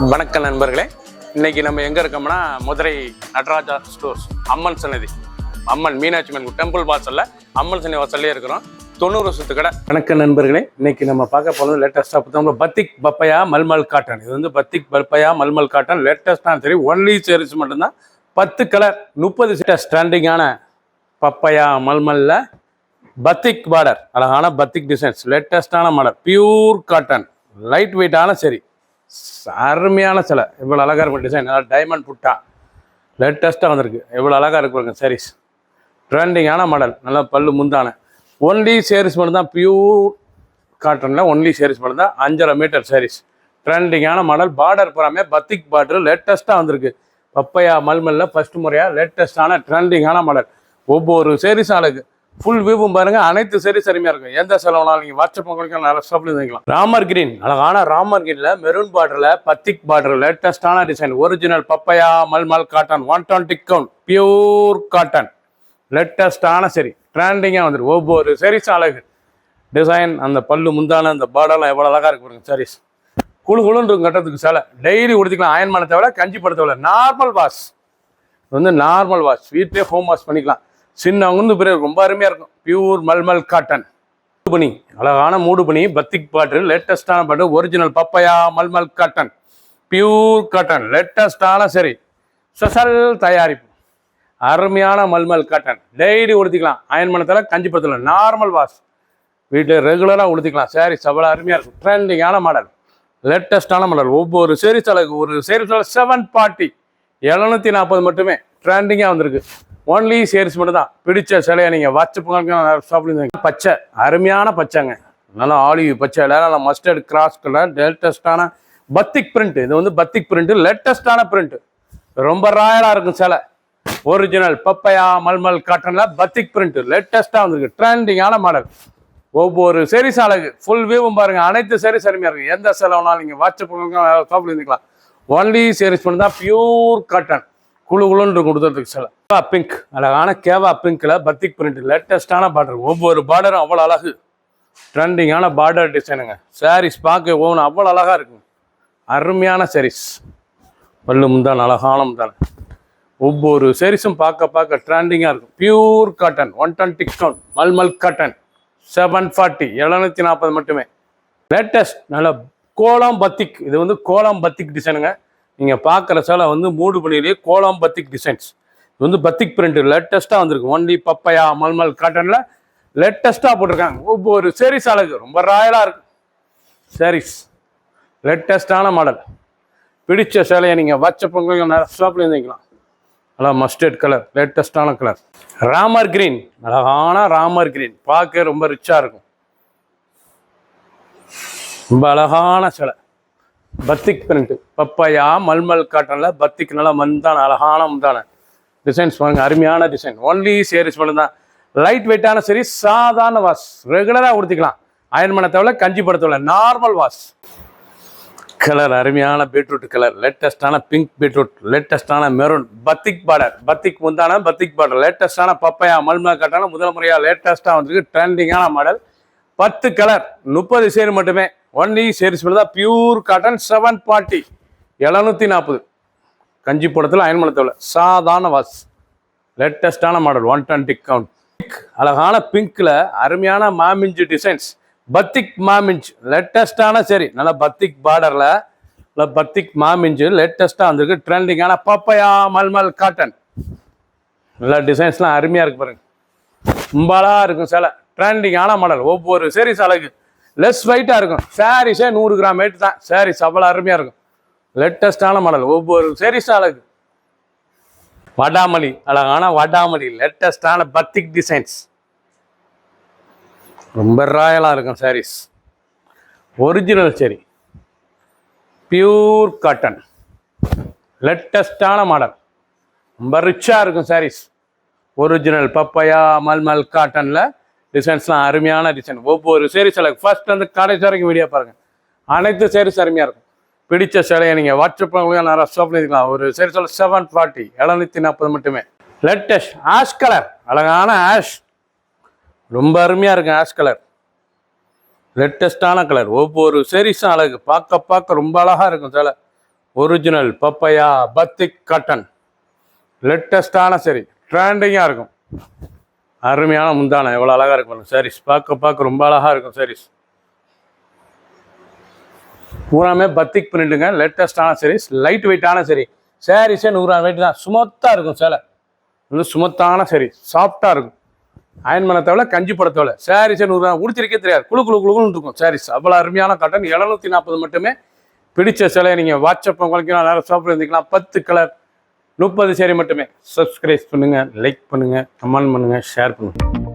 வணக்கம் நண்பர்களே, இன்னைக்கு நம்ம எங்க இருக்கோம்னா மதுரை நடராஜா ஸ்டோர்ஸ் அம்மன் சன்னதி, அம்மன் மீனாட்சி அம்மன் டெம்பிள் வாசல்ல அம்மன் சன்னதி வாசல்லே இருக்கிறோம். 90 வருஷத்து கடை. வணக்கம் நண்பர்களே, இன்னைக்கு நம்ம பார்க்க போகிறது லேட்டஸ்டாக பார்த்தோம்னா பத்திக் பப்பையா மல்மல் காட்டன். இது வந்து பத்திக் பப்பையா மல்மல் காட்டன் லேட்டஸ்டாக சரி, ஒன்லி சேரீஸ் மட்டும்தான். 10 கலர் 30 சீட்டர் ஸ்டாண்டிங்கான பப்பையா மல்மல்ல பத்திக் பார்டர், அழகான பத்திக் டிசைன்ஸ், லேட்டஸ்டான மாடல், பியூர் காட்டன், லைட் வெயிட்டான சரி, அருமையான சிலை. இவ்வளோ அழகாக இருக்கும் டிசைன், நல்லா டைமண்ட் புட்டா லேட்டஸ்ட்டாக வந்திருக்கு. எவ்வளோ அழகாக இருக்கு சாரீஸ், ட்ரெண்டிங்கான மாடல், நல்லா பல்லு முந்தான. ஒன்லி சேரீஸ் மட்டும் தான், பியூர் காட்டனில் ஒன்லி சேரீஸ் மட்டும் தான். 5.5 மீட்டர் சாரீஸ், ட்ரெண்டிங்கான மாடல். பார்டர் பூராமே பத்திக் பார்டர் லேட்டஸ்ட்டாக வந்திருக்கு. பப்பையா மல்மல்ல ஃபர்ஸ்ட் முறையாக லேட்டஸ்டான ட்ரெண்டிங்கான மாடல். ஒவ்வொரு சேரீஸ் ஆளுக்கு ஃபுல் வியூவும் பாருங்க. அனைத்து சேரீஸ் அருமையாக இருக்கும். எந்த செலவுனாலும் நீங்கள் வாட்ஸ்அப் உங்களுக்கு நிறைய ஷாப்ல வாங்கிக்கலாம். ராமர் கிரீன், அழகான ராமர் கிரீன்ல மெரூன் பார்டர்ல பத்திக் பார்டர், லேட்டஸ்டான design, original papaya mulmul cotton, 120 count, pure cotton, லேட்டஸ்டான சரி, ட்ரெண்டிங்காக வந்துடும். ஒவ்வொரு சேரீஸ் அழகு டிசைன், அந்த பல்லு முந்தான அந்த பார்டர்லாம் எவ்வளோ அழகாக இருக்கு பாருங்க. சாரீஸ் குழு குழுன்னு கட்டத்துக்கு சேலை டெய்லி உடுத்திக்கலாம். அயன் பண்ண தேவை, கஞ்சி பட தேவை, நார்மல் வாஷ். இது வந்து நார்மல் வாஷ், வீட்டிலே ஹோம் வாஷ் பண்ணிக்கலாம். சின்னவங்க பிறகு ரொம்ப அருமையாக இருக்கும். பியூர் மல்மல் காட்டன், மூடுபனி, அழகான மூடுபனி, பத்திக் பாட்டு, லேட்டஸ்டான பாட்டு, original papaya mulmul cotton, pure cotton, லேட்டஸ்டான சரி, ஸ்பெஷல் தயாரிப்பு, அருமையான மல்மல் காட்டன், டெய்லி உடுத்திக்கலாம். அயன் பண்ணத்தில் கஞ்சி படத்தில் நார்மல் வாஷ், வீட்டில் ரெகுலராக உடுத்திக்கலாம். சாரி அவ்வளோ அருமையாக இருக்கும். ட்ரெண்டிங்கான மாடல், லேட்டஸ்டான மாடல். ஒவ்வொரு சேரீஸ் அளவுக்கு ஒரு சேரீஸ் 740, 740 மட்டுமே. ட்ரெண்டிங்காக வந்திருக்கு. ஒன்லி சேரீஸ் மட்டும் தான். பிடிச்ச சிலையை நீங்கள் வாட்ஸ்அப் ஷாப்ல. பச்சை, அருமையான பச்சைங்க, நல்லா ஆலிவ் பச்சை, நல்லா மஸ்டர்ட் கிராஸ் கலர், லேட்டஸ்டான பத்திக் பிரிண்ட். இது வந்து பத்திக் பிரிண்ட், லேட்டஸ்டான பிரிண்ட், ரொம்ப ராயலாக இருக்கும் சிலை. ஒரிஜினல் பப்பையா மல்மல் காட்டன்ல பத்திக் பிரிண்ட் லேட்டஸ்டாக வந்திருக்கு. ட்ரெண்டிங்கான மாடல். ஒவ்வொரு சேரீஸ் அழகு, ஃபுல் வியூவும் பாருங்க. அனைத்து சேரீஸ் அருமையாக இருக்கு. எந்த செலவுனாலும் நீங்கள் வாட்ஸ்அப் ஷாப்ல இருந்துக்கலாம். ஒன்லி சேரீஸ் மட்டும் தான், பியூர் காட்டன், குழு குழுன்னு கொடுத்துறதுக்கு சில. பிங்க், அழகான கேவா பிங்க்ல பத்திக் பிரிண்ட், லேட்டஸ்டான பார்டர். ஒவ்வொரு பார்டரும் அவ்வளோ அழகு, ட்ரெண்டிங்கான பார்டர் டிசைனுங்க. சாரீஸ் பார்க்க ஒவ்வொன்று அவ்வளோ அழகாக இருக்குங்க. அருமையான சாரீஸ், பல்லு முந்தான, அழகான முந்தான. ஒவ்வொரு சாரீஸும் பார்க்க ட்ரெண்டிங்காக இருக்கும். Pure cotton, 120 count, mulmul cotton, 740, 740 மட்டுமே. லேட்டஸ்ட் நல்ல கோலம் பத்திக். இது வந்து கோலம் பத்திக் டிசைனுங்க. நீங்கள் பார்க்குற சேலை வந்து மூடு பண்ணியிலே கோலம் பத்திக் டிசைன்ஸ். இது வந்து பத்திக் பிரிண்ட், லேட்டஸ்ட்டாக வந்திருக்கு. ஒன்லி பப்பையா மல்மல் காட்டனில் லேட்டஸ்ட்டாக போட்டிருக்காங்க. ஒவ்வொரு சேரீஸ் அழகு, ரொம்ப ராயலாக இருக்கு. சாரீஸ் லேட்டஸ்டான மாடல். பிடிச்ச சேலையை நீங்கள் வாட்ஸ்அப் ஷாப்ல இருந்துக்கலாம். நல்லா மஸ்டர்ட் கலர், லேட்டஸ்டான கலர். ராமர் கிரீன், அழகான ராமர் கிரீன், பார்க்க ரொம்ப ரிச்சாக இருக்கும். ரொம்ப அழகான சேலை, பத்திக் பிரிண்ட், பப்பையா மல்மல் காட்டனில் பத்திக், நல்லா மந்தான, அழகான முந்தான டிசைன்ஸ் பாருங்க. அருமையான டிசைன். ஒன்லி சேரீஸ் மட்டும் தான். லைட் வெயிட்டான சரி, சாதாரண வாஷ், ரெகுலராக உடுத்திக்கலாம். அயன் பண்ண தேவை, கஞ்சி பட தேவை, நார்மல் வாஷ். கலர் அருமையான பீட்ரூட் கலர், லேட்டஸ்டான பிங்க் பீட்ரூட், லேட்டஸ்டான மெரூன், பத்திக் பார்டர், பத்திக் முந்தான பத்திக் பார்டர், லேட்டஸ்டான பப்பையா மல்மல் காட்டான முதல் முறையாக லேட்டஸ்ட்டாக வந்துருக்கு. ட்ரெண்டிங்கான மாடல். 10 கலர் 30 சேரு மட்டுமே. ஒன்லி சேரீஸ் மட்டும் தான். Pure cotton, 740, 740. கஞ்சி படத்தில் அயன் பண்ண தேவை, சாதாரண வாஷ், லேட்டஸ்டான மாடல், 120 கவுண்ட். அழகான பிங்க்ல அருமையான மாமிஞ்சு டிசைன்ஸ், பத்திக் மாமிஞ்ச், லேட்டஸ்டான சரி, நல்லா பத்திக் பார்டர்ல பத்திக் மாமிஞ்சு லேட்டஸ்டாக வந்திருக்கு. ட்ரெண்டிங்கான பப்பையா மல்மல் காட்டன், நல்லா டிசைன்ஸ்லாம் அருமையாக இருக்கு பாருங்க. கும்பலா இருக்கும் சேலை, ட்ரெண்டிங்கான மாடல். ஒவ்வொரு சேரீஸ் அழகு, லெஸ் வெயிட்டாக இருக்கும். சாரீஸே 100 கிராம் வெயிட் தான். சாரீஸ் அவ்வளோ அருமையாக இருக்கும். லேட்டஸ்டான மாடல், ஒவ்வொரு சேரீஸும் அழகு. வடாமலி, அழகான வடாமலி, லேட்டஸ்டான பத்திக் டிசைன்ஸ், ரொம்ப ராயலாக இருக்கும். சாரீஸ் ஒரிஜினல் சரி, பியூர் காட்டன், லேட்டஸ்டான மாடல், ரொம்ப ரிச்சாக இருக்கும். சாரீஸ் ஒரிஜினல் பப்பையா மல்மல் காட்டனில் டிசைன்ஸ்லாம் அருமையான டிசைன். ஒவ்வொரு சேரீஸ் அழகு. ஃபர்ஸ்ட் வந்து கடைசி வரைக்கும் வீடியோ பாருங்கள். அனைத்து சேரீஸ் அருமையாக இருக்கும். பிடிச்ச சேலையை நீங்கள் வாட்ஸ்அப் நிறைய ஷாப்ல இருக்கலாம். ஒரு சேரீஸ் 740, 740 மட்டுமே. லேட்டஸ்ட் ஆஷ் கலர், அழகான ஆஷ், ரொம்ப அருமையாக இருக்கும். ஆஷ் கலர் லேட்டஸ்டான கலர். ஒவ்வொரு சேரீஸும் அழகு, பார்க்க ரொம்ப அழகாக இருக்கும் சேலை. ஒரிஜினல் பப்பையா பத்திக் காட்டன், லேட்டஸ்டான சரி, ட்ரெண்டிங்காக இருக்கும். அருமையான முந்தானை எவ்வளோ அழகாக இருக்கும் சாரீஸ், பார்க்க ரொம்ப அழகாக இருக்கும் சாரீஸ். பூராமே பத்திக் பிரிண்ட்டுங்க, லேட்டஸ்டான சாரீஸ், லைட் வெயிட்டான சரி. சாரீஸே 100 கிராம் வெயிட் தான், சுமத்தாக இருக்கும் சேலை. இன்னும் சுமத்தான சரி, சாஃப்டாக இருக்கும். அயன் பண்ண தேவை, கஞ்சி போட தேவை. சாரீஸே 100 கிராம் உடிச்சிருக்கே தெரியாது, குழுன்னு இருக்கும் சாரீஸ். அவ்வளோ அருமையான காட்டன். 740 மட்டுமே. பிடிச்ச சிலையை நீங்கள் வாட்ஸ்அப் குறைக்கலாம், நேரம் ஷாப்பில் இருந்துக்கலாம். 10 கலர் 30 சேரி மட்டுமே. சப்ஸ்கிரைப் பண்ணுங்கள், லைக் பண்ணுங்கள், கமெண்ட் பண்ணுங்கள், ஷேர் பண்ணுங்கள்.